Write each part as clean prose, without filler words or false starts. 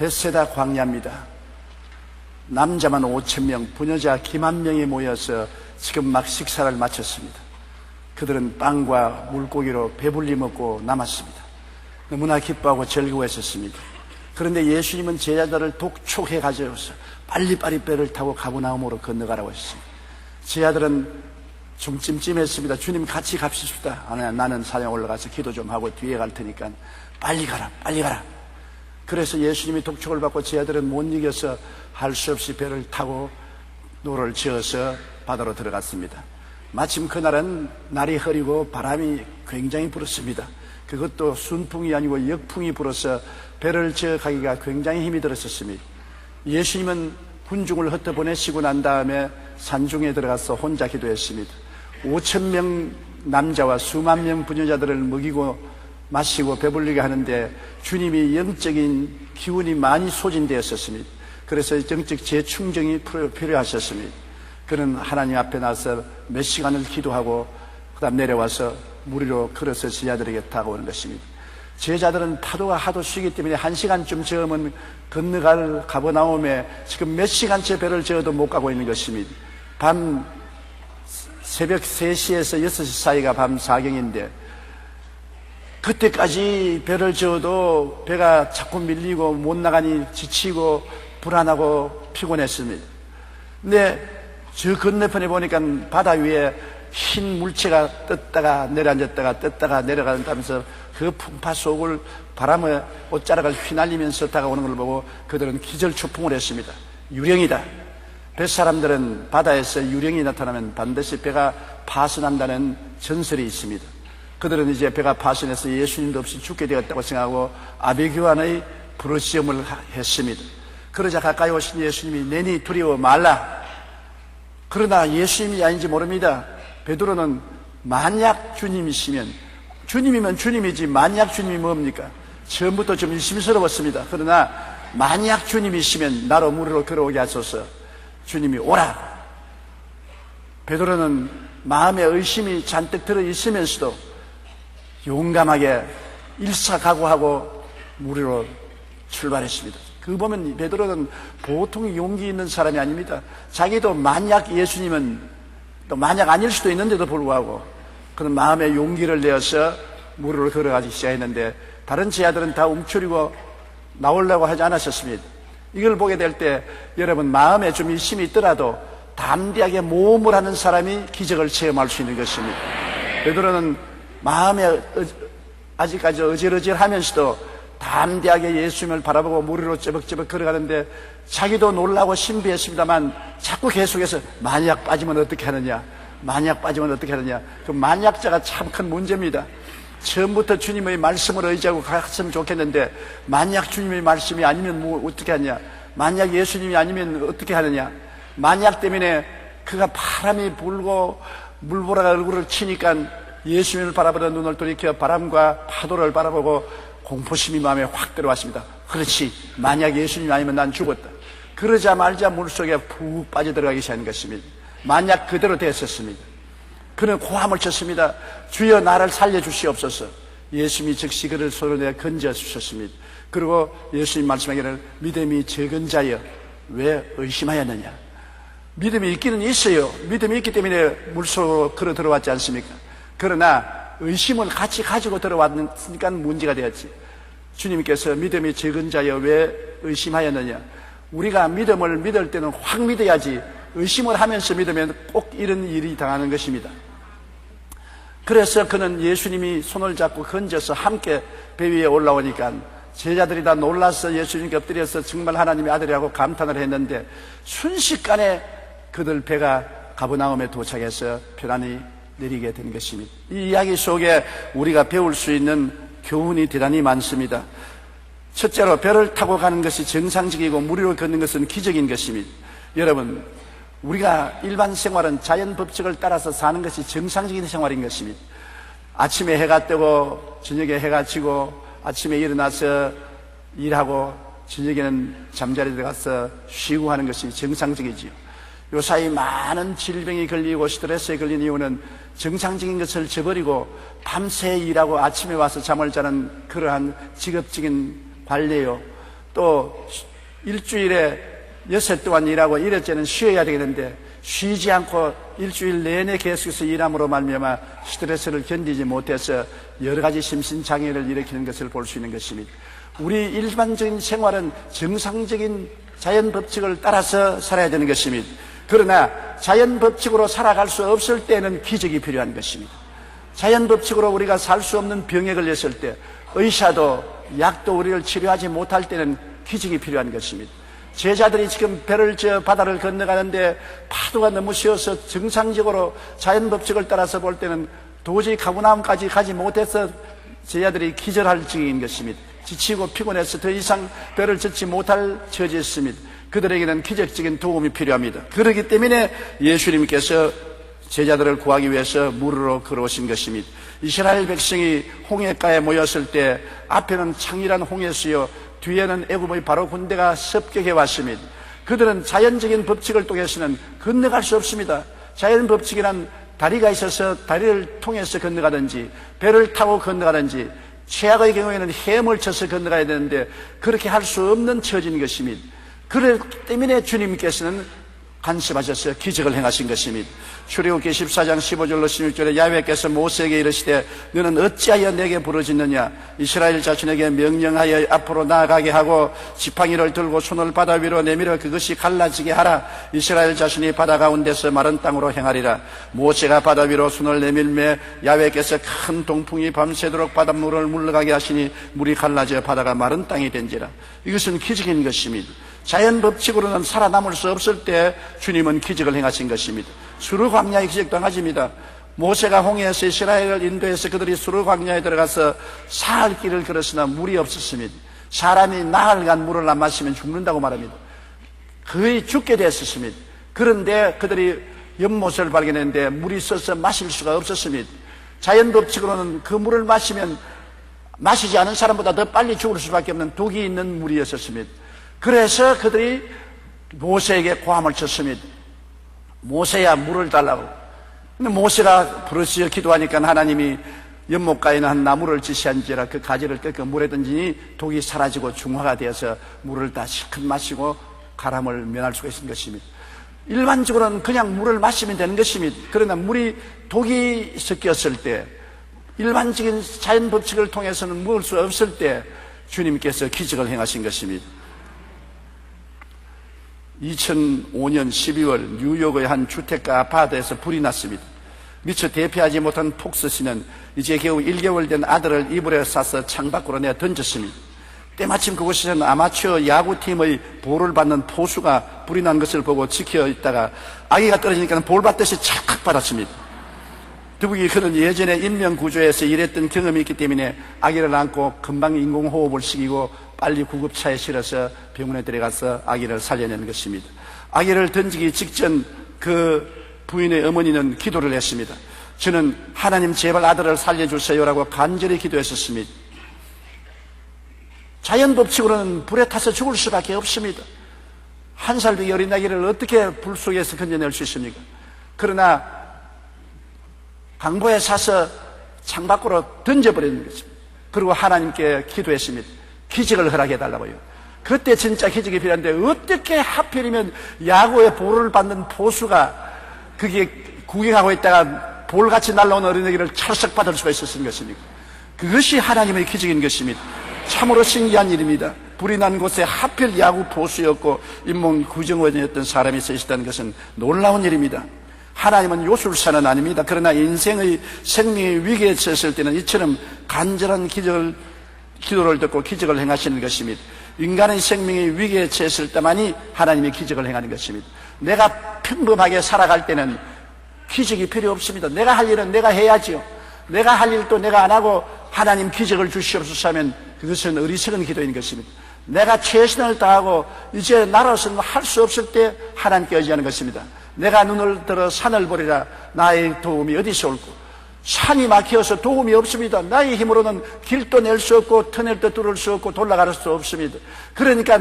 벳세다 광야입니다. 남자만 5,000명, 부녀자 기만 명이 모여서 지금 막 식사를 마쳤습니다. 그들은 빵과 물고기로 배불리 먹고 남았습니다. 너무나 기뻐하고 즐거워했었습니다. 그런데 예수님은 제자들을 독촉해 가져서 빨리빨리 배를 타고 가버나움으로 건너가라고 했습니다. 제자들은 좀 찜찜했습니다. 주님 같이 갑시다. 나는 산에 올라가서 기도 좀 하고 뒤에 갈 테니까 빨리 가라, 빨리 가라. 그래서 예수님이 독촉을 받고 제자들은 못 이겨서 할 수 없이 배를 타고 노를 지어서 바다로 들어갔습니다. 마침 그날은 날이 흐리고 바람이 굉장히 불었습니다. 그것도 순풍이 아니고 역풍이 불어서 배를 지어 가기가 굉장히 힘이 들었었습니다. 예수님은 군중을 흩어보내시고 난 다음에 산중에 들어가서 혼자 기도했습니다. 5,000명 남자와 수만 명 부녀자들을 먹이고 마시고 배불리게 하는데 주님이 영적인 기운이 많이 소진되었었습니다. 그래서 영적 재충전이 필요하셨습니다. 그는 하나님 앞에 나서 몇 시간을 기도하고 그 다음 내려와서 물 위로 걸어서 제자들에게 다가오는 것입니다. 제자들은 파도가 하도 쉬기 때문에 1시간쯤 저으면 건너갈 가버나움에 지금 몇 시간째 배를 저어도 못 가고 있는 것입니다. 새벽 3시에서 6시 사이가 밤 4경인데 그때까지 배를 저어도 배가 자꾸 밀리고 못 나가니 지치고 불안하고 피곤했습니다. 근데 저 건너편에 보니까 바다 위에 흰 물체가 떴다가 내려앉았다가 떴다가 내려간다면서 그 풍파 속을 바람의 옷자락을 휘날리면서 다가오는 걸 보고 그들은 기절초풍을 했습니다. 유령이다. 뱃사람들은 바다에서 유령이 나타나면 반드시 배가 파손한다는 전설이 있습니다. 그들은 이제 배가 파손해서 예수님도 없이 죽게 되었다고 생각하고 아비규환의 부르시험을 했습니다. 그러자 가까이 오신 예수님이 내니 두려워 말라. 그러나 예수님이 아닌지 모릅니다. 베드로는 만약 주님이시면, 주님이면 주님이지 만약 주님이 뭡니까? 처음부터 좀 의심스러웠습니다. 그러나 만약 주님이시면 나로 무리로 걸어오게 하소서. 주님이 오라. 베드로는 마음에 의심이 잔뜩 들어 있으면서도 용감하게 일사각오하고 무리로 출발했습니다. 그거 보면 베드로는 보통 용기 있는 사람이 아닙니다. 자기도 만약 예수님은 또 만약 아닐 수도 있는데도 불구하고 그는 마음의 용기를 내어서 무리로 걸어가기 시작했는데 다른 제자들은 다 움츠리고 나오려고 하지 않았었습니다. 이걸 보게 될 때 여러분 마음에 좀 의심이 있더라도 담대하게 모험을 하는 사람이 기적을 체험할 수 있는 것입니다. 베드로는 마음에 아직까지 어질어질하면서도 담대하게 예수님을 바라보고 무리로 쩌벅쩌벅 걸어가는데 자기도 놀라고 신비했습니다만 자꾸 계속해서 만약 빠지면 어떻게 하느냐, 만약 빠지면 어떻게 하느냐. 그 만약자가 참 큰 문제입니다. 처음부터 주님의 말씀을 의지하고 갔으면 좋겠는데 만약 주님의 말씀이 아니면 뭐 어떻게 하냐, 만약 예수님이 아니면 어떻게 하느냐. 만약 때문에 그가 바람이 불고 물보라가 얼굴을 치니까 예수님을 바라보는 눈을 돌이켜 바람과 파도를 바라보고 공포심이 마음에 확 들어왔습니다. 그렇지, 만약 예수님이 아니면 난 죽었다. 그러자마자 물속에 푹 빠져들어가기 시작한 것입니다. 만약 그대로 됐었습니다. 그는 고함을 쳤습니다. 주여 나를 살려주시옵소서. 예수님이 즉시 그를 손에 건져 주셨습니다. 그리고 예수님 말씀하기를 믿음이 적은 자여 왜 의심하였느냐. 믿음이 있기는 있어요. 믿음이 있기 때문에 물속으로 걸어 들어왔지 않습니까? 그러나 의심을 같이 가지고 들어왔으니까 문제가 되었지. 주님께서 믿음이 적은 자여 왜 의심하였느냐. 우리가 믿음을 믿을 때는 확 믿어야지 의심을 하면서 믿으면 꼭 이런 일이 당하는 것입니다. 그래서 그는 예수님이 손을 잡고 건져서 함께 배 위에 올라오니까 제자들이 다 놀라서 예수님께 엎드려서 정말 하나님의 아들이라고 감탄을 했는데 순식간에 그들 배가 가버나움에 도착해서 편안히 내리게 된 것입니다. 이 이야기 속에 우리가 배울 수 있는 교훈이 대단히 많습니다. 첫째로 배를 타고 가는 것이 정상적이고 무리로 걷는 것은 기적인 것입니다. 여러분, 우리가 일반 생활은 자연 법칙을 따라서 사는 것이 정상적인 생활인 것입니다. 아침에 해가 뜨고 저녁에 해가 지고 아침에 일어나서 일하고 저녁에는 잠자리에 들어가서 쉬고 하는 것이 정상적이지요. 요사이 많은 질병이 걸리고 스트레스에 걸린 이유는 정상적인 것을 저버리고 밤새 일하고 아침에 와서 잠을 자는 그러한 직업적인 관례요. 또 일주일에 6일 동안 일하고 일요일째는 쉬어야 되겠는데 쉬지 않고 일주일 내내 계속해서 일함으로 말미암아 스트레스를 견디지 못해서 여러 가지 심신장애를 일으키는 것을 볼 수 있는 것입니다. 우리 일반적인 생활은 정상적인 자연 법칙을 따라서 살아야 되는 것입니다. 그러나 자연 법칙으로 살아갈 수 없을 때는 기적이 필요한 것입니다. 자연 법칙으로 우리가 살 수 없는 병에 걸렸을 때 의사도 약도 우리를 치료하지 못할 때는 기적이 필요한 것입니다. 제자들이 지금 배를 저 바다를 건너가는데 파도가 너무 쉬어서 정상적으로 자연 법칙을 따라서 볼 때는 도저히 가버나움까지 가지 못해서 제자들이 기절할 지경인 것입니다. 지치고 피곤해서 더 이상 배를 젓지 못할 처지였습니다. 그들에게는 기적적인 도움이 필요합니다. 그렇기 때문에 예수님께서 제자들을 구하기 위해서 물으로 걸어오신 것입니다. 이스라엘 백성이 홍해가에 모였을 때 앞에는 창일한 홍해수요 뒤에는 애굽의 바로 군대가 습격해 왔습니다. 그들은 자연적인 법칙을 통해서는 건너갈 수 없습니다. 자연 법칙이란 다리가 있어서 다리를 통해서 건너가든지 배를 타고 건너가든지 최악의 경우에는 헤엄을 쳐서 건너가야 되는데 그렇게 할 수 없는 처지인 것입니다. 그렇기 때문에 주님께서는 간섭하셔서 기적을 행하신 것입니다. 출애굽기 14장 15절로 16절에 야훼께서 모세에게 이르시되 너는 어찌하여 내게 부르짖느냐 이스라엘 자손에게 명령하여 앞으로 나아가게 하고 지팡이를 들고 손을 바다 위로 내밀어 그것이 갈라지게 하라. 이스라엘 자손이 바다 가운데서 마른 땅으로 행하리라. 모세가 바다 위로 손을 내밀매 야훼께서 큰 동풍이 밤새도록 바닷물을 물러가게 하시니 물이 갈라져 바다가 마른 땅이 된지라. 이것은 기적인 것입니다. 자연 법칙으로는 살아남을 수 없을 때 주님은 기적을 행하신 것입니다. 수르 광야의 기적도 한 가지입니다. 모세가 홍해에서 이스라엘을 인도해서 그들이 수르 광야에 들어가서 사흘 길을 걸었으나 물이 없었습니다. 사람이 나흘간 물을 안 마시면 죽는다고 말합니다. 거의 죽게 됐었습니다. 그런데 그들이 연못을 발견했는데 물이 있어서 마실 수가 없었습니다. 자연 법칙으로는 그 물을 마시면 마시지 않은 사람보다 더 빨리 죽을 수밖에 없는 독이 있는 물이었습니다. 그래서 그들이 모세에게 고함을 쳤습니다. 모세야 물을 달라고. 근데 모세가 부르짖어 기도하니까 하나님이 연못가에 있는 한 나무를 지시한지라 그 가지를 꺾어 물에 던지니 독이 사라지고 중화가 되어서 물을 다 실컷 마시고 가람을 면할 수가 있는 것입니다. 일반적으로는 그냥 물을 마시면 되는 것입니다. 그러나 물이 독이 섞였을 때 일반적인 자연 법칙을 통해서는 먹을 수 없을 때 주님께서 기적을 행하신 것입니다. 2005년 12월 뉴욕의 한 주택가 아파트에서 불이 났습니다. 미처 대피하지 못한 폭스 씨는 이제 겨우 1개월 된 아들을 이불에 싸서 창밖으로 내어 던졌습니다. 때마침 그곳에서는 아마추어 야구팀의 볼을 받는 포수가 불이 난 것을 보고 지켜 있다가 아기가 떨어지니까 볼 받듯이 찰칵 받았습니다. 더욱이 그는 예전에 인명구조에서 일했던 경험이 있기 때문에 아기를 안고 금방 인공호흡을 시키고 빨리 구급차에 실어서 병원에 들어가서 아기를 살려내는 것입니다. 아기를 던지기 직전 그 부인의 어머니는 기도를 했습니다. 저는 하나님 제발 아들을 살려주세요라고 간절히 기도했었습니다. 자연 법칙으로는 불에 타서 죽을 수밖에 없습니다. 한 살배기 어린 아기를 어떻게 불 속에서 건져낼 수 있습니까? 그러나 강보에 사서 창밖으로 던져버리는 것입니다. 그리고 하나님께 기도했습니다. 기적을 허락해달라고요. 그때 진짜 기적이 필요한데 어떻게 하필이면 야구에 볼을 받는 포수가 그게 구경하고 있다가 볼같이 날라온 어린애기를 찰싹 받을 수가 있었던 것입니까? 그것이 하나님의 기적인 것입니다. 참으로 신기한 일입니다. 불이 난 곳에 하필 야구 포수였고 인문 구정원이었던 사람이 서 있었다는 것은 놀라운 일입니다. 하나님은 요술사는 아닙니다. 그러나 인생의 생명의 위기에 처했을 때는 이처럼 간절한 기도를 듣고 기적을 행하시는 것입니다. 인간의 생명의 위기에 처했을 때만이 하나님이 기적을 행하는 것입니다. 내가 평범하게 살아갈 때는 기적이 필요 없습니다. 내가 할 일은 내가 해야지요. 내가 할 일도 내가 안 하고 하나님 기적을 주시옵소서 하면 그것은 어리석은 기도인 것입니다. 내가 최선을 다하고 이제 나로서는 할 수 없을 때 하나님께 의지하는 것입니다. 내가 눈을 들어 산을 보리라. 나의 도움이 어디서 올고. 산이 막혀서 도움이 없습니다. 나의 힘으로는 길도 낼 수 없고 터널도 뚫을 수 없고 돌아갈 수 없습니다. 그러니까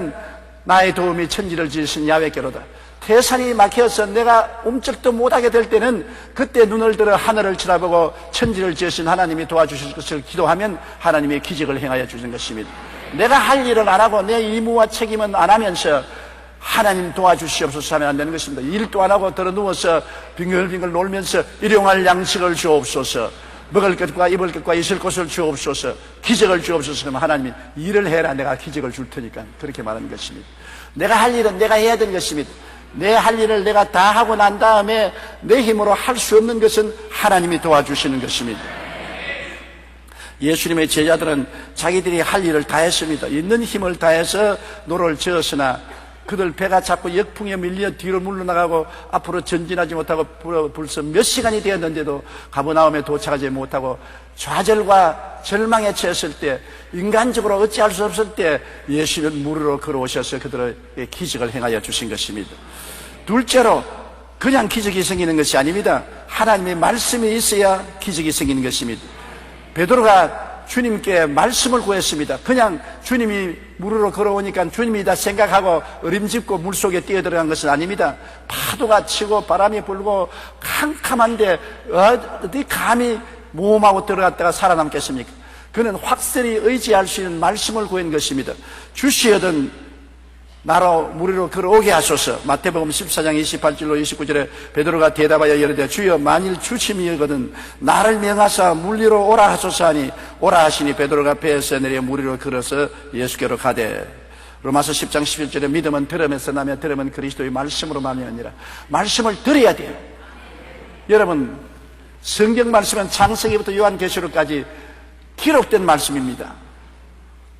나의 도움이 천지를 지으신 야훼께로다. 태산이 막혀서 내가 움쩍도 못하게 될 때는 그때 눈을 들어 하늘을 쳐다보고 천지를 지으신 하나님이 도와주실 것을 기도하면 하나님의 기적을 행하여 주시는 것입니다. 내가 할 일을 안 하고 내 의무와 책임은 안 하면서 하나님 도와주시옵소서 하면 안 되는 것입니다. 일도 안 하고 들어 누워서 빙글빙글 놀면서 일용할 양식을 주옵소서, 먹을 것과 입을 것과 있을 곳을 주옵소서, 기적을 주옵소서 하면 하나님이 일을 해라, 내가 기적을 줄 테니까, 그렇게 말하는 것입니다. 내가 할 일은 내가 해야 되는 것입니다. 내 할 일을 내가 다 하고 난 다음에 내 힘으로 할 수 없는 것은 하나님이 도와주시는 것입니다. 예수님의 제자들은 자기들이 할 일을 다 했습니다. 있는 힘을 다해서 노를 저었으나 그들 배가 자꾸 역풍에 밀려 뒤로 물러나가고 앞으로 전진하지 못하고 벌써 몇 시간이 되었는데도 가버나움에 도착하지 못하고 좌절과 절망에 처했을 때, 인간적으로 어찌할 수 없을 때 예수는 무리로 걸어오셔서 그들에게 기적을 행하여 주신 것입니다. 둘째로, 그냥 기적이 생기는 것이 아닙니다. 하나님의 말씀이 있어야 기적이 생기는 것입니다. 베드로가 주님께 말씀을 구했습니다. 그냥 주님이 물으로 걸어오니까 주님이다 생각하고 어림짓고 물속에 뛰어들어간 것은 아닙니다. 파도가 치고 바람이 불고 캄캄한데 어디 감히 모험하고 들어갔다가 살아남겠습니까? 그는 확실히 의지할 수 있는 말씀을 구한 것입니다. 주시어든 나로 무리로 걸어오게 하소서. 마태복음 14장 28절로 29절에 베드로가 대답하여 이르되 주여 만일 주심이거든 나를 명하사 물리로 오라 하소서 하니 오라 하시니 베드로가 배에서 내려 무리로 걸어서 예수께로 가되. 로마서 10장 11절에 믿음은 들음에서 나며 들음은 그리스도의 말씀으로 말미암으니라. 말씀을 들어야 돼요. 여러분, 성경 말씀은 창세기부터 요한계시록까지 기록된 말씀입니다.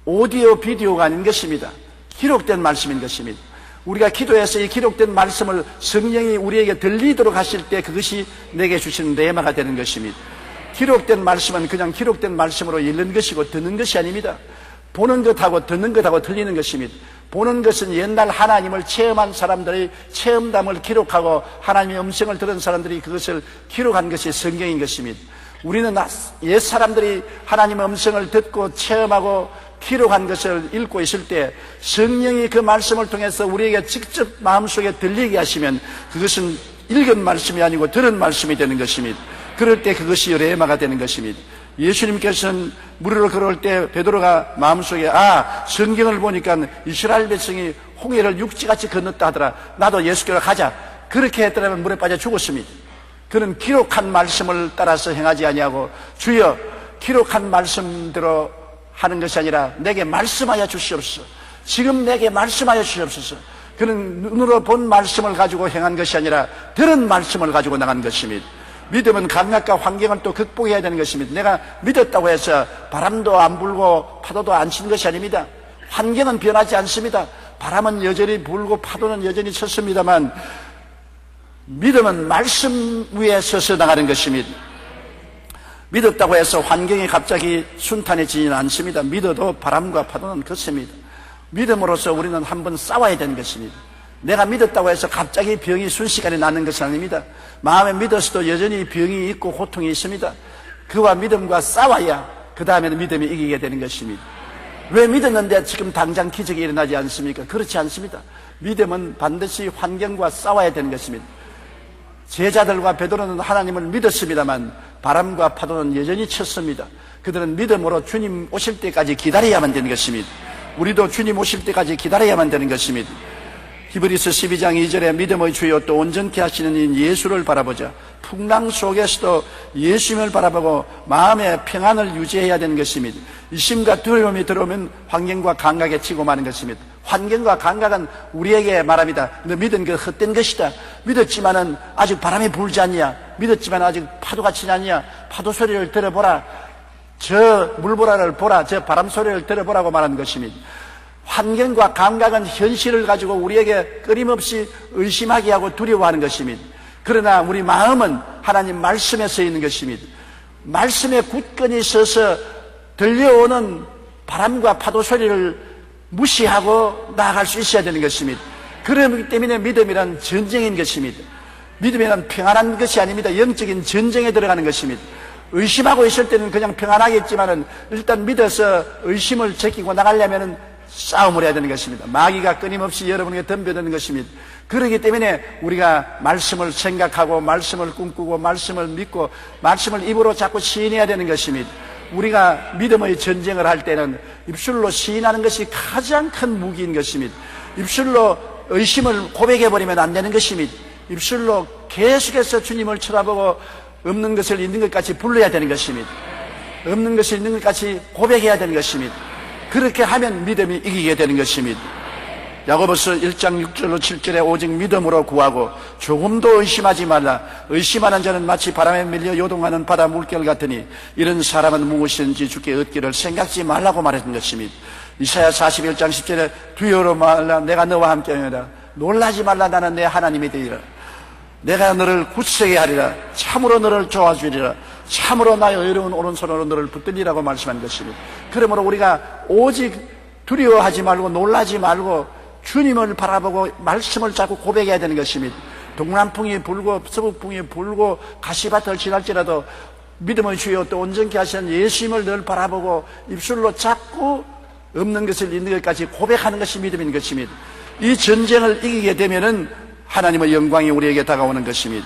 오디오 비디오가 아닌 것입니다. 기록된 말씀인 것입니다. 우리가 기도해서 이 기록된 말씀을 성령이 우리에게 들리도록 하실 때 그것이 내게 주시는 레마가 되는 것입니다. 기록된 말씀은 그냥 기록된 말씀으로 읽는 것이고 듣는 것이 아닙니다. 보는 것하고 듣는 것하고 틀리는 것입니다. 보는 것은 옛날 하나님을 체험한 사람들의 체험담을 기록하고 하나님의 음성을 들은 사람들이 그것을 기록한 것이 성경인 것입니다. 우리는 옛 사람들이 하나님의 음성을 듣고 체험하고 기록한 것을 읽고 있을 때 성령이 그 말씀을 통해서 우리에게 직접 마음속에 들리게 하시면 그것은 읽은 말씀이 아니고 들은 말씀이 되는 것입니다. 그럴 때 그것이 레마가 되는 것입니다. 예수님께서는 무리로 걸어올 때 베드로가 마음속에 성경을 보니까 이스라엘 백성이 홍해를 육지같이 건넜다 하더라. 나도 예수께로 가자. 그렇게 했더라면 물에 빠져 죽었습니다. 그는 기록한 말씀을 따라서 행하지 아니하고 주여 기록한 말씀대로 하는 것이 아니라 내게 말씀하여 주시옵소서. 지금 내게 말씀하여 주시옵소서. 그는 눈으로 본 말씀을 가지고 행한 것이 아니라 들은 말씀을 가지고 나간 것입니다. 믿음은 감각과 환경을 또 극복해야 되는 것입니다. 내가 믿었다고 해서 바람도 안 불고 파도도 안 치는 것이 아닙니다. 환경은 변하지 않습니다. 바람은 여전히 불고 파도는 여전히 쳤습니다만 믿음은 말씀 위에 서서 나가는 것입니다. 믿었다고 해서 환경이 갑자기 순탄해지지는 않습니다. 믿어도 바람과 파도는 걷습니다. 믿음으로써 우리는 한번 싸워야 되는 것입니다. 내가 믿었다고 해서 갑자기 병이 순식간에 낫는 것은 아닙니다. 마음에 믿었어도 여전히 병이 있고 고통이 있습니다. 그와 믿음과 싸워야 그 다음에는 믿음이 이기게 되는 것입니다. 왜 믿었는데 지금 당장 기적이 일어나지 않습니까? 그렇지 않습니다. 믿음은 반드시 환경과 싸워야 되는 것입니다. 제자들과 베드로는 하나님을 믿었습니다만 바람과 파도는 여전히 쳤습니다. 그들은 믿음으로 주님 오실 때까지 기다려야만 되는 것입니다. 우리도 주님 오실 때까지 기다려야만 되는 것입니다. 히브리서 12장 2절에 믿음의 주요 또 온전케 하시는 인 예수를 바라보자. 풍랑 속에서도 예수님을 바라보고 마음의 평안을 유지해야 되는 것입니다. 의심과 두려움이 들어오면 환경과 감각에 치고 마는 것입니다. 환경과 감각은 우리에게 말합니다. 너 믿은 그 헛된 것이다. 믿었지만은 아직 바람이 불지 않냐. 믿었지만 아직 파도가 치지 않냐. 파도 소리를 들어보라. 저 물보라를 보라. 저 바람 소리를 들어보라고 말하는 것입니다. 환경과 감각은 현실을 가지고 우리에게 끊임없이 의심하게 하고 두려워하는 것입니다. 그러나 우리 마음은 하나님 말씀에 서 있는 것입니다. 말씀에 굳건히 서서 들려오는 바람과 파도 소리를 무시하고 나아갈 수 있어야 되는 것입니다. 그렇기 때문에 믿음이란 전쟁인 것입니다. 믿음이란 평안한 것이 아닙니다. 영적인 전쟁에 들어가는 것입니다. 의심하고 있을 때는 그냥 평안하겠지만은 일단 믿어서 의심을 제끼고 나가려면은 싸움을 해야 되는 것입니다. 마귀가 끊임없이 여러분에게 덤벼드는 것입니다. 그렇기 때문에 우리가 말씀을 생각하고 말씀을 꿈꾸고 말씀을 믿고 말씀을 입으로 자꾸 시인해야 되는 것입니다. 우리가 믿음의 전쟁을 할 때는 입술로 시인하는 것이 가장 큰 무기인 것입니다. 입술로 의심을 고백해버리면 안 되는 것입니다. 입술로 계속해서 주님을 쳐다보고 없는 것을 있는 것 같이 불러야 되는 것입니다. 없는 것을 있는 것 같이 고백해야 되는 것입니다. 그렇게 하면 믿음이 이기게 되는 것입니다. 야고보서 1장 6절로 7절에 오직 믿음으로 구하고 조금도 의심하지 말라. 의심하는 자는 마치 바람에 밀려 요동하는 바다 물결 같으니 이런 사람은 무엇이든지 주께 얻기를 생각지 말라고 말했던 것입니다. 이사야 41장 10절에 두려워 말라. 내가 너와 함께하리라. 놀라지 말라. 나는 내 하나님이 되리라. 내가 너를 굳세게 하리라. 참으로 너를 도와주리라. 참으로 나의 의로운 오른손으로 너를 붙들리라고 말씀한 것입니다. 그러므로 우리가 오직 두려워하지 말고 놀라지 말고 주님을 바라보고 말씀을 자꾸 고백해야 되는 것입니다. 동남풍이 불고 서북풍이 불고 가시밭을 지날지라도 믿음의 주여 또 온전케 하시는 예수님을 늘 바라보고 입술로 자꾸 없는 것을 있는 것까지 고백하는 것이 믿음인 것입니다. 이 전쟁을 이기게 되면은 하나님의 영광이 우리에게 다가오는 것입니다.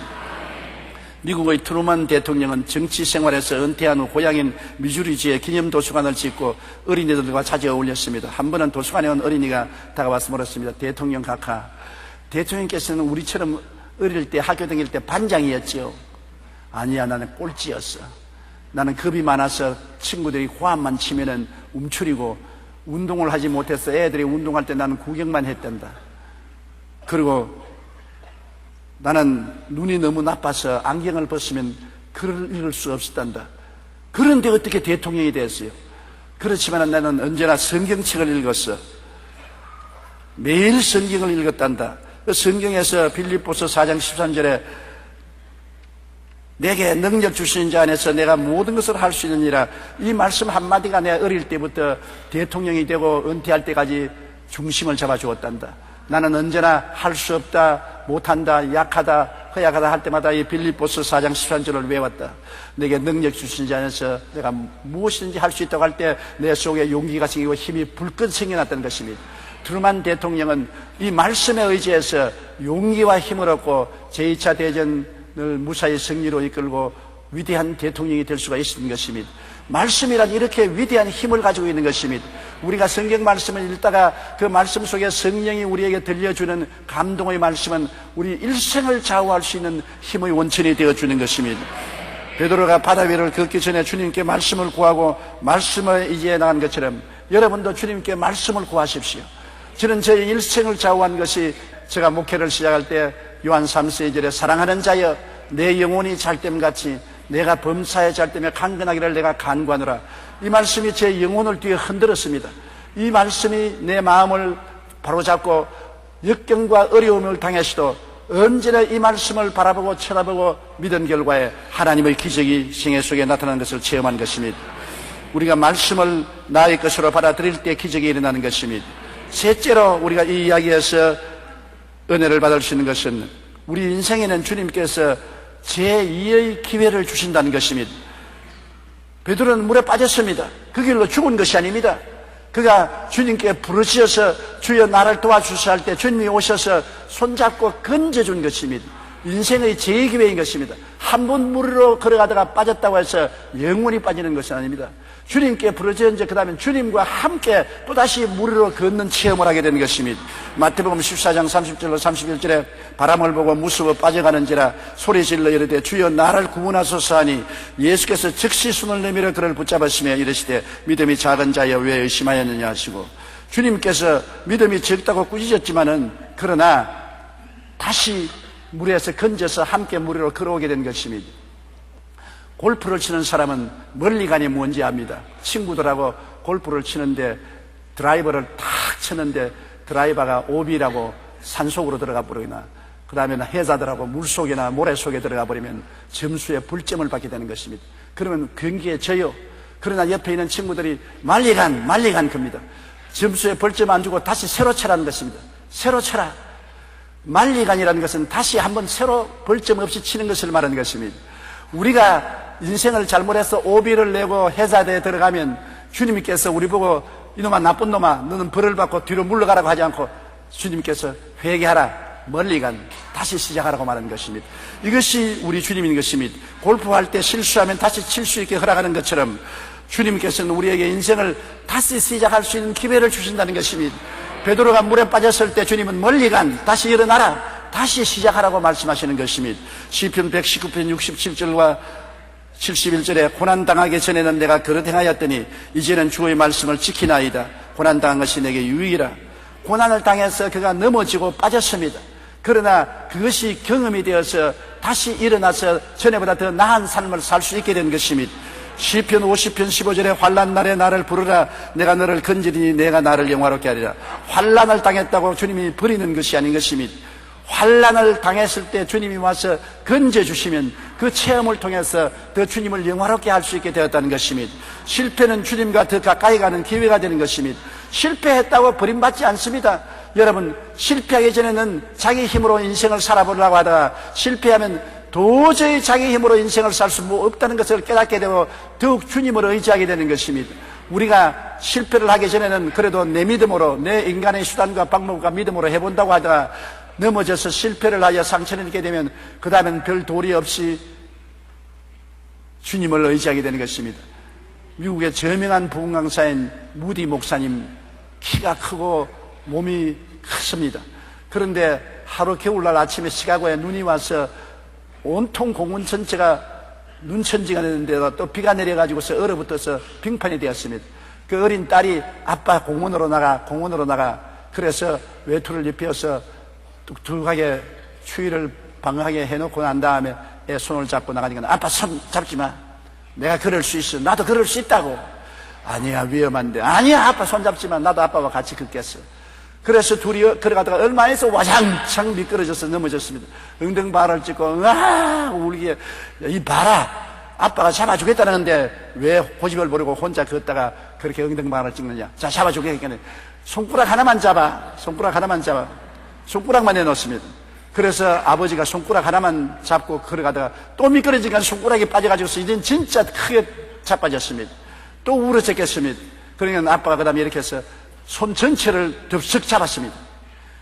미국의 트루먼 대통령은 정치 생활에서 은퇴한 후 고향인 미주리주에 기념도서관을 짓고 어린이들과 자주 어울렸습니다. 한 번은 도서관에 온 어린이가 다가와서 물었습니다. 대통령 각하, 대통령께서는 우리처럼 어릴 때 학교 다닐 때 반장이었지요? 아니야, 나는 꼴찌였어. 나는 겁이 많아서 친구들이 호흡만 치면은 움츠리고 운동을 하지 못해서 애들이 운동할 때 나는 구경만 했단다. 그리고 나는 눈이 너무 나빠서 안경을 벗으면 글을 읽을 수 없었단다. 그런데 어떻게 대통령이 됐어요? 그렇지만 나는 언제나 성경책을 읽었어. 매일 성경을 읽었단다. 그 성경에서 빌립보서 4장 13절에 내게 능력 주시는 자 안에서 내가 모든 것을 할 수 있느니라. 이 말씀 한마디가 내 어릴 때부터 대통령이 되고 은퇴할 때까지 중심을 잡아주었단다. 나는 언제나 할 수 없다, 못한다, 약하다, 허약하다 할 때마다 이 빌립보서 4장 13절을 외웠다. 내게 능력 주신 자 안에서 내가 무엇이든지 할 수 있다고 할 때 내 속에 용기가 생기고 힘이 불끈 생겨났던 것입니다. 트루먼 대통령은 이 말씀에 의지해서 용기와 힘을 얻고 제2차 대전을 무사히 승리로 이끌고 위대한 대통령이 될 수가 있었던 것입니다. 말씀이란 이렇게 위대한 힘을 가지고 있는 것입니다. 우리가 성경 말씀을 읽다가 그 말씀 속에 성령이 우리에게 들려주는 감동의 말씀은 우리 일생을 좌우할 수 있는 힘의 원천이 되어주는 것입니다. 베드로가 바다 위를 걷기 전에 주님께 말씀을 구하고 말씀을 의지해 나간 것처럼 여러분도 주님께 말씀을 구하십시오. 저는 제 일생을 좌우한 것이 제가 목회를 시작할 때 요한 3서 2절에 사랑하는 자여 내 영혼이 잘됨같이 내가 범사에 잘되며 강건하기를 내가 간구하노라. 이 말씀이 제 영혼을 뒤에 흔들었습니다. 이 말씀이 내 마음을 바로잡고 역경과 어려움을 당했어도 언제나 이 말씀을 바라보고 쳐다보고 믿은 결과에 하나님의 기적이 생애 속에 나타나는 것을 체험한 것입니다. 우리가 말씀을 나의 것으로 받아들일 때 기적이 일어나는 것입니다. 셋째로 우리가 이 이야기에서 은혜를 받을 수 있는 것은 우리 인생에는 주님께서 제2의 기회를 주신다는 것입니다. 베드로는 물에 빠졌습니다. 그 길로 죽은 것이 아닙니다. 그가 주님께 부르짖어서 주여 나를 도와주시오 할 때 주님이 오셔서 손잡고 건져준 것입니다. 인생의 제2기회인 것입니다. 한 번 물으로 걸어가다가 빠졌다고 해서 영원히 빠지는 것은 아닙니다. 주님께 부르짖은 그 다음에 주님과 함께 또다시 물으로 걷는 체험을 하게 되는 것입니다. 마태복음 14장 30절로 31절에 바람을 보고 무서워 빠져가는지라 소리질러 이르되 주여 나를 구원하소서 하니 예수께서 즉시 손을 내밀어 그를 붙잡으시며 이르시되 믿음이 작은 자여 왜 의심하였느냐 하시고 주님께서 믿음이 적다고 꾸짖었지만은 그러나 다시 물에서 건져서 함께 물으로 걸어오게 된 것입니다. 골프를 치는 사람은 멀리 가니 뭔지 압니다. 친구들하고 골프를 치는데 드라이버를 탁 쳤는데 드라이버가 오비라고 산속으로 들어가 버리거나 그 다음에는 해자들하고 물속이나 모래 속에 들어가 버리면 점수에 불점을 받게 되는 것입니다. 그러면 경기에 져요. 그러나 옆에 있는 친구들이 말리 간 겁니다. 점수에 벌점 안 주고 다시 새로 쳐라는 것입니다. 새로 쳐라. 말리간이라는 것은 다시 한번 새로 벌점 없이 치는 것을 말하는 것입니다. 우리가 인생을 잘못해서 오비를 내고 해자대에 들어가면 주님께서 우리 보고 이놈아 나쁜 놈아 너는 벌을 받고 뒤로 물러가라고 하지 않고 주님께서 회개하라 멀리간 다시 시작하라고 말하는 것입니다. 이것이 우리 주님인 것입니다. 골프할 때 실수하면 다시 칠 수 있게 허락하는 것처럼 주님께서는 우리에게 인생을 다시 시작할 수 있는 기회를 주신다는 것입니다. 베드로가 물에 빠졌을 때 주님은 멀리 다시 일어나라, 다시 시작하라고 말씀하시는 것입니다. 시편 119편 67절과 71절에 고난당하기 전에는 내가 그릇 행하였더니 이제는 주의 말씀을 지키나이다. 고난당한 것이 내게 유익이라. 고난을 당해서 그가 넘어지고 빠졌습니다. 그러나 그것이 경험이 되어서 다시 일어나서 전에보다 더 나은 삶을 살 수 있게 된 것입니다. 시편 50편 15절에 환난 날에 나를 부르라. 내가 너를 건지리니 내가 나를 영화롭게 하리라. 환난을 당했다고 주님이 버리는 것이 아닌 것입니다. 환난을 당했을 때 주님이 와서 건져주시면 그 체험을 통해서 더 주님을 영화롭게 할 수 있게 되었다는 것입니다. 실패는 주님과 더 가까이 가는 기회가 되는 것입니다. 실패했다고 버림받지 않습니다. 여러분, 실패하기 전에는 자기 힘으로 인생을 살아보려고 하다가 실패하면 도저히 자기 힘으로 인생을 살 수 없다는 것을 깨닫게 되고 더욱 주님을 의지하게 되는 것입니다. 우리가 실패를 하기 전에는 그래도 내 믿음으로, 내 인간의 수단과 방법과 믿음으로 해본다고 하다가 넘어져서 실패를 하여 상처를 입게 되면 그 다음엔 별 도리 없이 주님을 의지하게 되는 것입니다. 미국의 저명한 부흥 강사인 무디 목사님, 키가 크고 몸이 크습니다. 그런데 하루 겨울날 아침에 시카고에 눈이 와서 온통 공원 전체가 눈천지가 되는데도 또 비가 내려가지고서 얼어붙어서 빙판이 되었습니다. 그 어린 딸이 아빠 공원으로 나가 그래서 외투를 입혀서 뚝뚝하게 추위를 방어하게 해놓고 난 다음에 애 손을 잡고 나가니까 아빠 손 잡지 마. 내가 그럴 수 있어. 나도 그럴 수 있다고. 아니야, 위험한데. 아니야, 아빠 손 잡지 마. 나도 아빠와 같이 걷겠어. 그래서 둘이 걸어가다가 얼마 안 해서 와장창 미끄러져서 넘어졌습니다. 엉덩발을 찍고 울기에 이 봐라, 아빠가 잡아주겠다는데 왜 고집을 부리고 혼자 걷다가 그렇게 엉덩발을 찍느냐. 자, 잡아주겠다니까 손가락 하나만 잡아. 손가락만 내놓습니다. 그래서 아버지가 손가락 하나만 잡고 걸어가다가 또 미끄러지니까 손가락이 빠져가지고서 이젠 진짜 크게 자빠졌습니다. 또 울어졌겠습니다. 그러니까 아빠가 그 다음에 이렇게 해서 손 전체를 덥석 잡았습니다.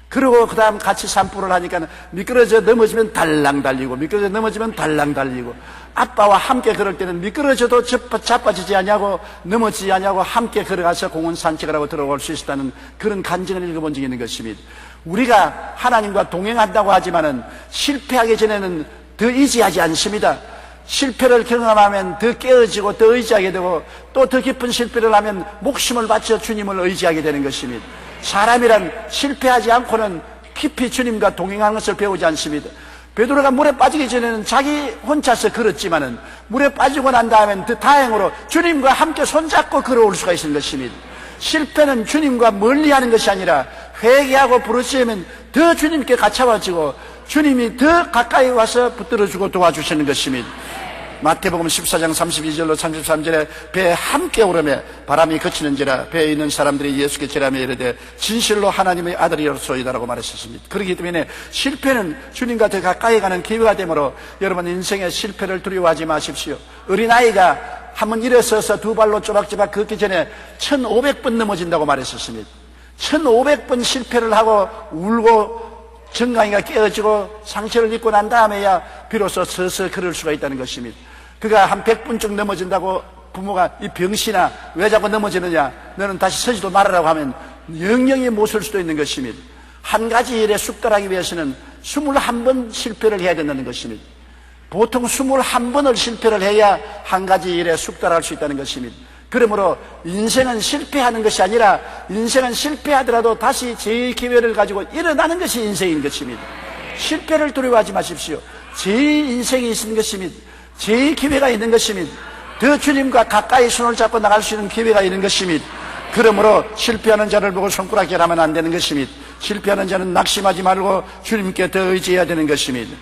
그리고 그 다음 같이 산불을 하니까 미끄러져 넘어지면 달랑 달리고 미끄러져 넘어지면 달랑 달리고 아빠와 함께 걸을 때는 미끄러져도 자빠지지 않냐고 넘어지지 않냐고 함께 걸어가서 공원 산책을 하고 들어올 수 있었다는 그런 간증을 읽어본 적이 있는 것입니다. 우리가 하나님과 동행한다고 하지만은 실패하기 전에는 더 의지하지 않습니다. 실패를 경험하면 더 깨어지고 더 의지하게 되고 또 더 깊은 실패를 하면 목숨을 바쳐 주님을 의지하게 되는 것입니다. 사람이란 실패하지 않고는 깊이 주님과 동행하는 것을 배우지 않습니다. 베드로가 물에 빠지기 전에는 자기 혼자서 걸었지만은 물에 빠지고 난 다음엔 더 다행으로 주님과 함께 손잡고 걸어올 수가 있는 것입니다. 실패는 주님과 멀리하는 것이 아니라 회개하고 부르짖으면 더 주님께 가까워지고 주님이 더 가까이 와서 붙들어주고 도와주시는 것입니다. 마태복음 14장 32절로 33절에 배에 함께 오르매 바람이 그치는지라 배에 있는 사람들이 예수께 제라며 이르되 진실로 하나님의 아들이로소이다라고 말했었습니다. 그렇기 때문에 실패는 주님과 더 가까이 가는 기회가 되므로 여러분 인생의 실패를 두려워하지 마십시오. 어린아이가 한번 일어서서 두 발로 쪼박쪼박 걷기 전에 1500번 넘어진다고 말했었습니다. 1500번 실패를 하고 울고 정강이가 깨어지고 상처를 입고 난 다음에야 비로소 서서 걸을 수가 있다는 것입니다. 그가 한 100번쯤 넘어진다고 부모가 이 병신아 왜 자꾸 넘어지느냐, 너는 다시 서지도 말아라고 하면 영영이 못 설 수도 있는 것입니다. 한 가지 일에 숙달하기 위해서는 21번 실패를 해야 된다는 것입니다. 보통 21번을 실패를 해야 한 가지 일에 숙달할 수 있다는 것입니다. 그러므로 인생은 실패하는 것이 아니라 인생은 실패하더라도 다시 제2기회를 가지고 일어나는 것이 인생인 것입니다. 실패를 두려워하지 마십시오. 제2인생이 있는 것입니다. 제2기회가 있는 것입니다. 더 주님과 가까이 손을 잡고 나갈 수 있는 기회가 있는 것입니다. 그러므로 실패하는 자를 보고 손가락질하면 안 되는 것입니다. 실패하는 자는 낙심하지 말고 주님께 더 의지해야 되는 것입니다.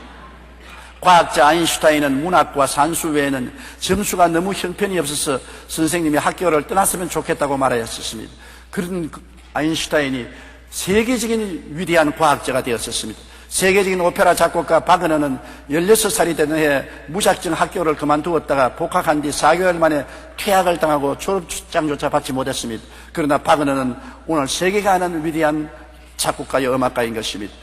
과학자 아인슈타인은 문학과 산수 외에는 점수가 너무 형편이 없어서 선생님이 학교를 떠났으면 좋겠다고 말하였습니다. 그런 아인슈타인이 세계적인 위대한 과학자가 되었습니다. 세계적인 오페라 작곡가 바그너는 16살이 되는 해에 무작정 학교를 그만두었다가 복학한 뒤 4개월 만에 퇴학을 당하고 졸업장조차 받지 못했습니다. 그러나 바그너는 오늘 세계가 아는 위대한 작곡가요 음악가인 것입니다.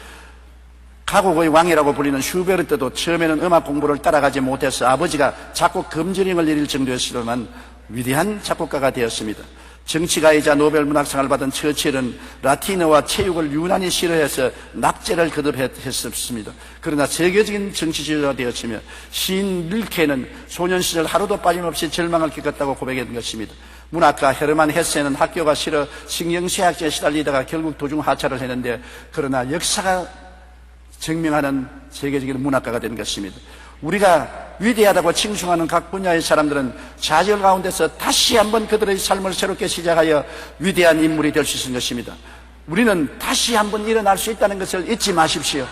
가곡의 왕이라고 불리는 슈베르트도 처음에는 음악 공부를 따라가지 못해서 아버지가 작곡 금지령을 내릴 정도였지만 위대한 작곡가가 되었습니다. 정치가이자 노벨 문학상을 받은 처칠은 라틴어와 체육을 유난히 싫어해서 납제를 거듭했습니다. 그러나 세계적인 정치 지도자가 되었으며 시인 릴케는 소년 시절 하루도 빠짐없이 절망을 겪었다고 고백했던 것입니다. 문학가 헤르만 헤세는 학교가 싫어 신경쇠약제에 시달리다가 결국 도중 하차를 했는데 그러나 역사가 증명하는 세계적인 문학가가 된 것입니다. 우리가 위대하다고 칭송하는 각 분야의 사람들은 좌절 가운데서 다시 한번 그들의 삶을 새롭게 시작하여 위대한 인물이 될 수 있는 것입니다. 우리는 다시 한번 일어날 수 있다는 것을 잊지 마십시오.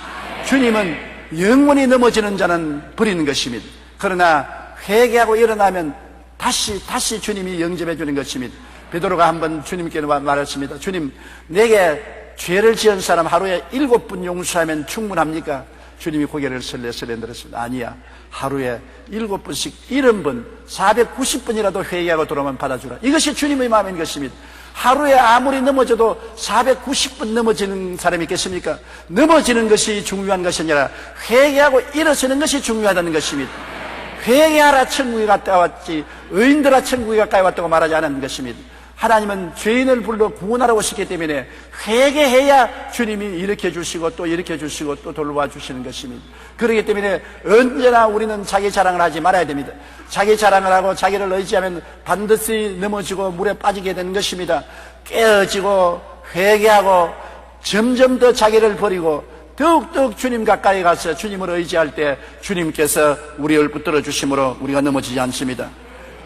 주님은 영원히 넘어지는 자는 버리는 것입니다. 그러나 회개하고 일어나면 다시 주님이 영접해 주는 것입니다. 베드로가 한번 주님께 말했습니다. 주님, 내게 죄를 지은 사람 하루에 7번 용서하면 충분합니까? 주님이 고개를 설레설레 들었습니다. 아니야. 하루에 7번씩 70번, 490번이라도 회개하고 돌아오면 받아주라. 이것이 주님의 마음인 것입니다. 하루에 아무리 넘어져도 490번 넘어지는 사람이 있겠습니까? 넘어지는 것이 중요한 것이 아니라 회개하고 일어서는 것이 중요하다는 것입니다. 회개하라 천국이 가까이 왔지 의인들아 천국이 가까이 왔다고 말하지 않은 것입니다. 하나님은 죄인을 불러 구원하러 오시기 때문에 회개해야 주님이 일으켜 주시고 또 일으켜 주시고 또 돌봐 주시는 것입니다. 그렇기 때문에 언제나 우리는 자기 자랑을 하지 말아야 됩니다. 자기 자랑을 하고 자기를 의지하면 반드시 넘어지고 물에 빠지게 되는 것입니다. 깨어지고 회개하고 점점 더 자기를 버리고 더욱더욱 주님 가까이 가서 주님을 의지할 때 주님께서 우리를 붙들어 주심으로 우리가 넘어지지 않습니다.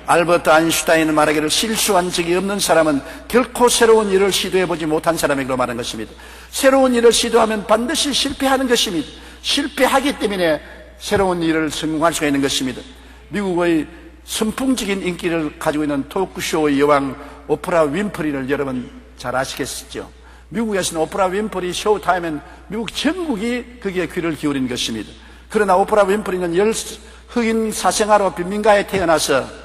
알버트 아인슈타인은 말하기를 실수한 적이 없는 사람은 결코 새로운 일을 시도해보지 못한 사람이라고 말한 것입니다. 새로운 일을 시도하면 반드시 실패하는 것입니다. 실패하기 때문에 새로운 일을 성공할 수가 있는 것입니다. 미국의 선풍적인 인기를 가지고 있는 토크쇼의 여왕 오프라 윈프리를 여러분 잘 아시겠죠? 미국에서는 오프라 윈프리 쇼타임은 미국 전국이 거기에 귀를 기울인 것입니다. 그러나 오프라 윈프리는 흑인 사생아로 빈민가에 태어나서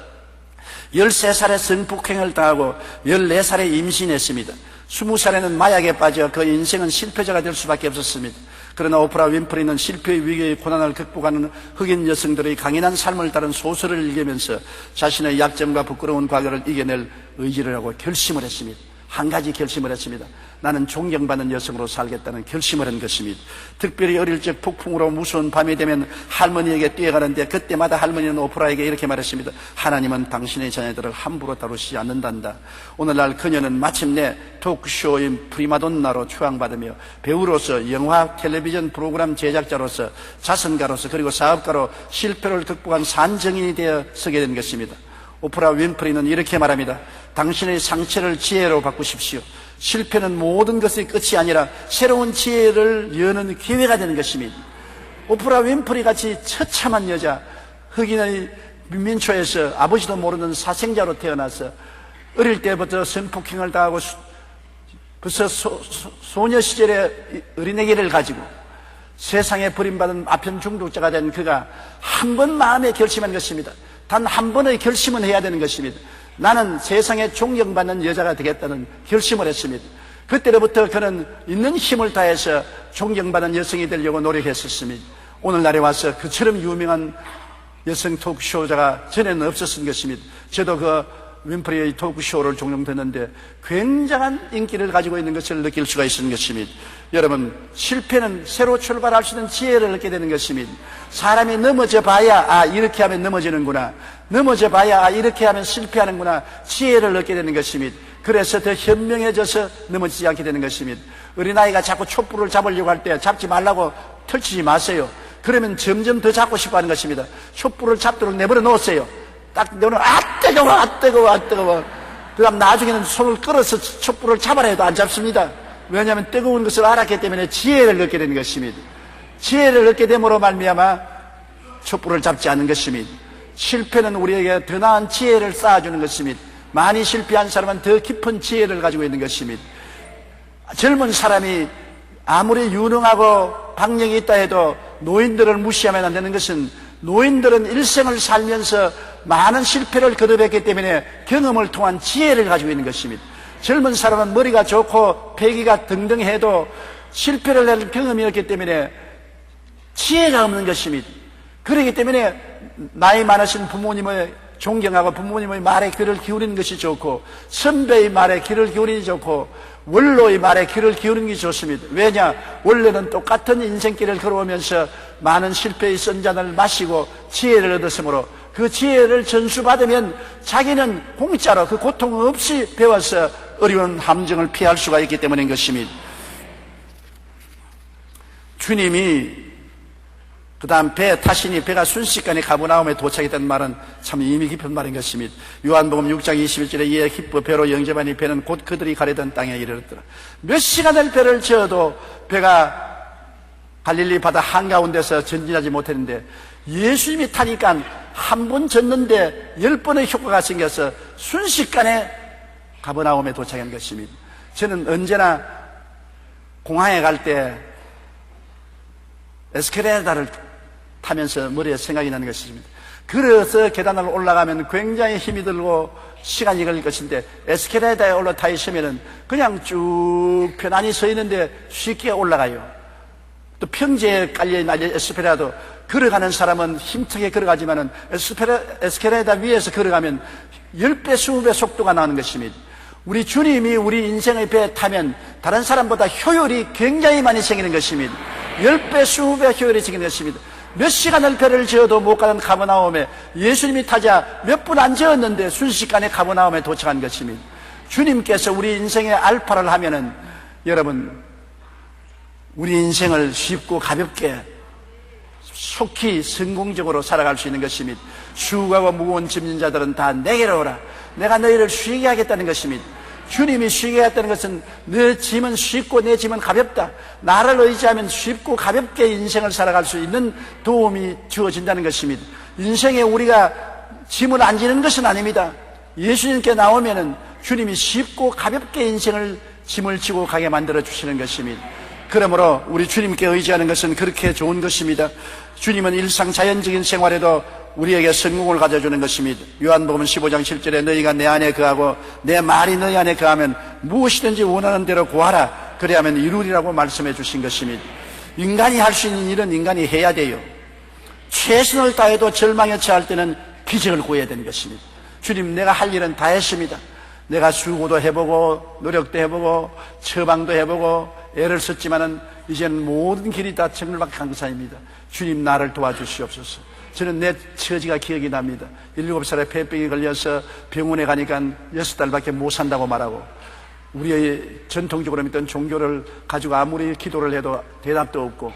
13살에 성폭행을 당하고 14살에 임신했습니다. 20살에는 마약에 빠져 그 인생은 실패자가 될 수밖에 없었습니다. 그러나 오프라 윈프리는 실패의 위기의 고난을 극복하는 흑인 여성들의 강인한 삶을 따른 소설을 읽으면서 자신의 약점과 부끄러운 과거를 이겨낼 의지를 하고 결심을 했습니다. 한 가지 결심을 했습니다. 나는 존경받는 여성으로 살겠다는 결심을 한 것입니다. 특별히 어릴 적 폭풍으로 무서운 밤이 되면 할머니에게 뛰어가는데 그때마다 할머니는 오프라에게 이렇게 말했습니다. 하나님은 당신의 자녀들을 함부로 다루시지 않는단다. 오늘날 그녀는 마침내 토크쇼인 프리마돈나로 추앙받으며 배우로서 영화 텔레비전 프로그램 제작자로서 자선가로서 그리고 사업가로 실패를 극복한 산정인이 되어 서게 된 것입니다. 오프라 윈프리는 이렇게 말합니다. 당신의 상처를 지혜로 바꾸십시오. 실패는 모든 것의 끝이 아니라 새로운 지혜를 여는 기회가 되는 것입니다. 오프라 윈프리 같이 처참한 여자, 흑인의 민초에서 아버지도 모르는 사생자로 태어나서 어릴 때부터 성폭행을 당하고 벌써 소녀 시절에 어린애기를 가지고 세상에 버림받은 아편 중독자가 된 그가 한 번 마음에 결심한 것입니다. 단 한 번의 결심은 해야 되는 것입니다. 나는 세상에 존경받는 여자가 되겠다는 결심을 했습니다. 그때로부터 그는 있는 힘을 다해서 존경받는 여성이 되려고 노력했었습니다. 오늘날에 와서 그처럼 유명한 여성 토크쇼자가 전에는 없었던 것입니다. 저도 그 윈프리의 토크쇼를 종종 듣는데 굉장한 인기를 가지고 있는 것을 느낄 수가 있는 것입니다. 여러분, 실패는 새로 출발할 수 있는 지혜를 얻게 되는 것입니다. 사람이 넘어져 봐야 이렇게 하면 넘어지는구나, 넘어져 봐야 이렇게 하면 실패하는구나, 지혜를 얻게 되는 것입니다. 그래서 더 현명해져서 넘어지지 않게 되는 것입니다. 어린아이가 자꾸 촛불을 잡으려고 할 때 잡지 말라고 털치지 마세요. 그러면 점점 더 잡고 싶어 하는 것입니다. 촛불을 잡도록 내버려 놓으세요. 딱 내버려, 뜨거워. 그 다음 나중에는 손을 끌어서 촛불을 잡아라 해도 안 잡습니다. 왜냐하면 뜨거운 것을 알았기 때문에 지혜를 얻게 되는 것입니다. 지혜를 얻게 됨으로 말미암아 촛불을 잡지 않는 것입니다. 실패는 우리에게 더 나은 지혜를 쌓아주는 것입니다. 많이 실패한 사람은 더 깊은 지혜를 가지고 있는 것입니다. 젊은 사람이 아무리 유능하고 박력이 있다 해도 노인들을 무시하면 안 되는 것은, 노인들은 일생을 살면서 많은 실패를 거듭했기 때문에 경험을 통한 지혜를 가지고 있는 것입니다. 젊은 사람은 머리가 좋고 패기가 등등해도 실패를 할 경험이 없기 때문에 지혜가 없는 것입니다. 그렇기 때문에 나이 많으신 부모님의 존경하고 부모님의 말에 귀를 기울이는 것이 좋고, 선배의 말에 귀를 기울이는 게 좋고, 원로의 말에 귀를 기울이는 게 좋습니다. 왜냐? 원래는 똑같은 인생길을 걸어오면서 많은 실패의 선잔을 마시고 지혜를 얻었으므로 그 지혜를 전수받으면 자기는 공짜로 그 고통 없이 배워서 어려운 함정을 피할 수가 있기 때문인 것입니다. 주님이 그 다음 배 타시니 배가 순식간에 가버나움에 도착했다는 말은 참 의미 깊은 말인 것입니다. 요한복음 6장 21절에 이에 기뻐 배로 영접하니 배는 곧 그들이 가려던 땅에 이르렀더라. 몇 시간을 배를 저어도 배가 갈릴리 바다 한가운데서 전진하지 못했는데 예수님이 타니까 한 번 졌는데 10번의 효과가 생겨서 순식간에 가버나움에 도착한 것입니다. 저는 언제나 공항에 갈 때 에스컬레이터를 타면서 머리에 생각이 나는 것입니다. 걸어서 계단을 올라가면 굉장히 힘이 들고 시간이 걸릴 것인데 에스컬레이터에 올라타 있으면 그냥 쭉 편안히 서 있는데 쉽게 올라가요. 또 평지에 깔려있는 에스컬레이터도 걸어가는 사람은 힘차게 걸어가지만은 에스컬레이터 위에서 걸어가면 10배, 20배 속도가 나는 것입니다. 우리 주님이 우리 인생의 배에 타면 다른 사람보다 효율이 굉장히 많이 생기는 것입니다. 10배, 20배 효율이 생기는 것입니다. 몇 시간을 배를 저어도 못 가는 가버나움에 예수님이 타자 몇 분 안 저었는데 순식간에 가버나움에 도착한 것입니다. 주님께서 우리 인생의 알파를 하면은 여러분 우리 인생을 쉽고 가볍게 속히 성공적으로 살아갈 수 있는 것입니다. 수고하고 무거운 짐진 자들은 다 내게로 오라. 내가 너희를 쉬게 하겠다는 것입니다. 주님이 쉬게 하겠다는 것은 내 짐은 쉽고 내 짐은 가볍다. 나를 의지하면 쉽고 가볍게 인생을 살아갈 수 있는 도움이 주어진다는 것입니다. 인생에 우리가 짐을 안 지는 것은 아닙니다. 예수님께 나오면은 주님이 쉽고 가볍게 인생을 짐을 지고 가게 만들어 주시는 것입니다. 그러므로 우리 주님께 의지하는 것은 그렇게 좋은 것입니다. 주님은 일상 자연적인 생활에도 우리에게 성공을 가져주는 것입니다. 요한복음 15장 7절에 너희가 내 안에 거하고 내 말이 너희 안에 거하면 무엇이든지 원하는 대로 구하라. 그래야만 이루리라고 말씀해 주신 것입니다. 인간이 할 수 있는 일은 인간이 해야 돼요. 최선을 다해도 절망에 처할 때는 기적을 구해야 되는 것입니다. 주님, 내가 할 일은 다 했습니다. 내가 수고도 해보고 노력도 해보고 처방도 해보고 애를 썼지만은 이제는 모든 길이 다 정말 강사입니다. 주님, 나를 도와주시옵소서. 저는 내 처지가 기억이 납니다. 7살에 폐병이 걸려서 병원에 가니까 6달밖에 못 산다고 말하고, 우리의 전통적으로 믿던 종교를 가지고 아무리 기도를 해도 대답도 없고,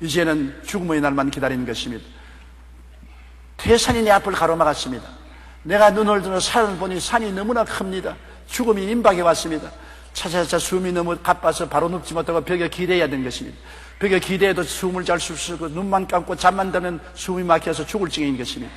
이제는 죽음의 날만 기다리는 것입니다. 태산이 내 앞을 가로막았습니다. 내가 눈을 들어 산을 보니 산이 너무나 큽니다. 죽음이 임박해 왔습니다. 차차차 숨이 너무 가빠서 바로 눕지 못하고 벽에 기대야 되는 것입니다. 벽에 기대해도 숨을 잘 수 없고 눈만 감고 잠만 자면 숨이 막혀서 죽을 지경인 것입니다.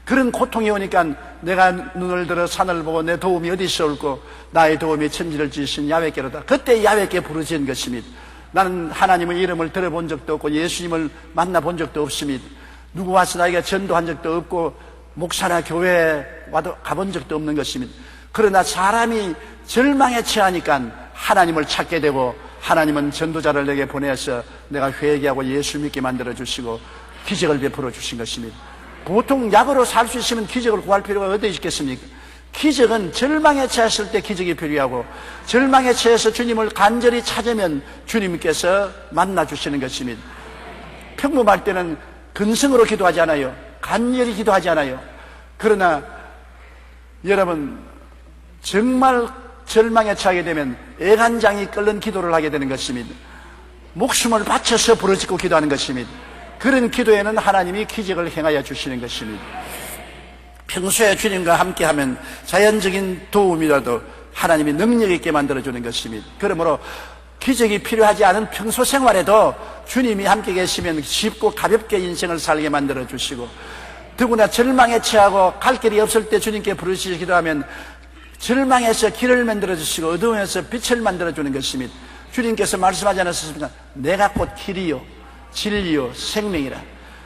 그런 고통이 오니까 내가 눈을 들어 산을 보고 내 도움이 어디서 올고 나의 도움이 천지를 지으신 야훼께로다. 그때 야훼께 부르짖은 것입니다. 나는 하나님의 이름을 들어본 적도 없고 예수님을 만나본 적도 없습니다. 누구 와서 나에게 전도한 적도 없고 목사나 교회에 와도 가본 적도 없는 것입니다. 그러나 사람이 절망에 처하니까 하나님을 찾게 되고 하나님은 전도자를 내게 보내서 내가 회개하고 예수 믿게 만들어 주시고 기적을 베풀어 주신 것입니다. 보통 약으로 살 수 있으면 기적을 구할 필요가 어디 있겠습니까? 기적은 절망에 처했을 때 기적이 필요하고 절망에 처해서 주님을 간절히 찾으면 주님께서 만나 주시는 것입니다. 평범할 때는 근성으로 기도하지 않아요. 간절히 기도하지 않아요. 그러나 여러분 정말 절망에 처하게 되면 애간장이 끓는 기도를 하게 되는 것입니다. 목숨을 바쳐서 부르짖고 기도하는 것입니다. 그런 기도에는 하나님이 기적을 행하여 주시는 것입니다. 평소에 주님과 함께하면 자연적인 도움이라도 하나님이 능력 있게 만들어주는 것입니다. 그러므로 기적이 필요하지 않은 평소 생활에도 주님이 함께 계시면 쉽고 가볍게 인생을 살게 만들어주시고, 더구나 절망에 처하고 갈 길이 없을 때 주님께 부르짖어 기도하면 절망에서 길을 만들어주시고 어두움에서 빛을 만들어주는 것입니다. 주님께서 말씀하지 않았습니까? 내가 곧 길이요 진리요 생명이라.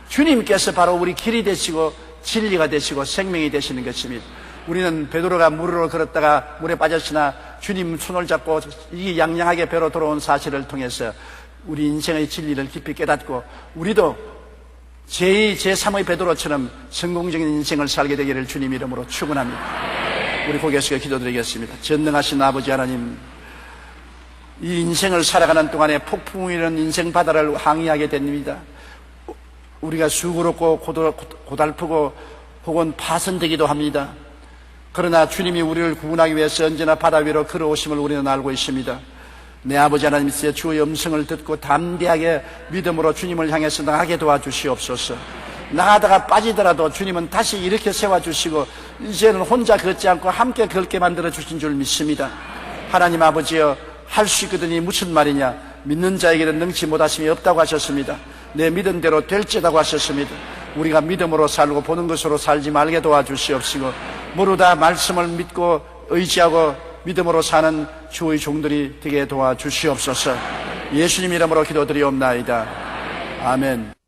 주님께서 바로 우리 길이 되시고 진리가 되시고 생명이 되시는 것입니다. 우리는 베드로가 물으로 걸었다가 물에 빠졌으나 주님 손을 잡고 이 양양하게 배로 돌아온 사실을 통해서 우리 인생의 진리를 깊이 깨닫고 우리도 제2, 제3의 베드로처럼 성공적인 인생을 살게 되기를 주님 이름으로 축원합니다. 우리 고개 숙여 기도드리겠습니다. 전능하신 아버지 하나님, 이 인생을 살아가는 동안에 폭풍이 이런 인생 바다를 항해하게 됩니다. 우리가 수고롭고 고달프고 혹은 파손되기도 합니다. 그러나 주님이 우리를 구원하기 위해서 언제나 바다 위로 걸어오심을 우리는 알고 있습니다. 내 아버지 하나님께서 주의 음성을 듣고 담대하게 믿음으로 주님을 향해서 나가게 도와주시옵소서. 나가다가 빠지더라도 주님은 다시 이렇게 세워주시고 이제는 혼자 걷지 않고 함께 걷게 만들어 주신 줄 믿습니다. 하나님 아버지여, 할 수 있거든이 무슨 말이냐? 믿는 자에게는 능치 못하심이 없다고 하셨습니다. 내 믿은 대로 될지다고 하셨습니다. 우리가 믿음으로 살고 보는 것으로 살지 말게 도와주시옵시고, 모두 말씀을 믿고 의지하고 믿음으로 사는 주의 종들이 되게 도와주시옵소서. 예수님 이름으로 기도드리옵나이다. 아멘.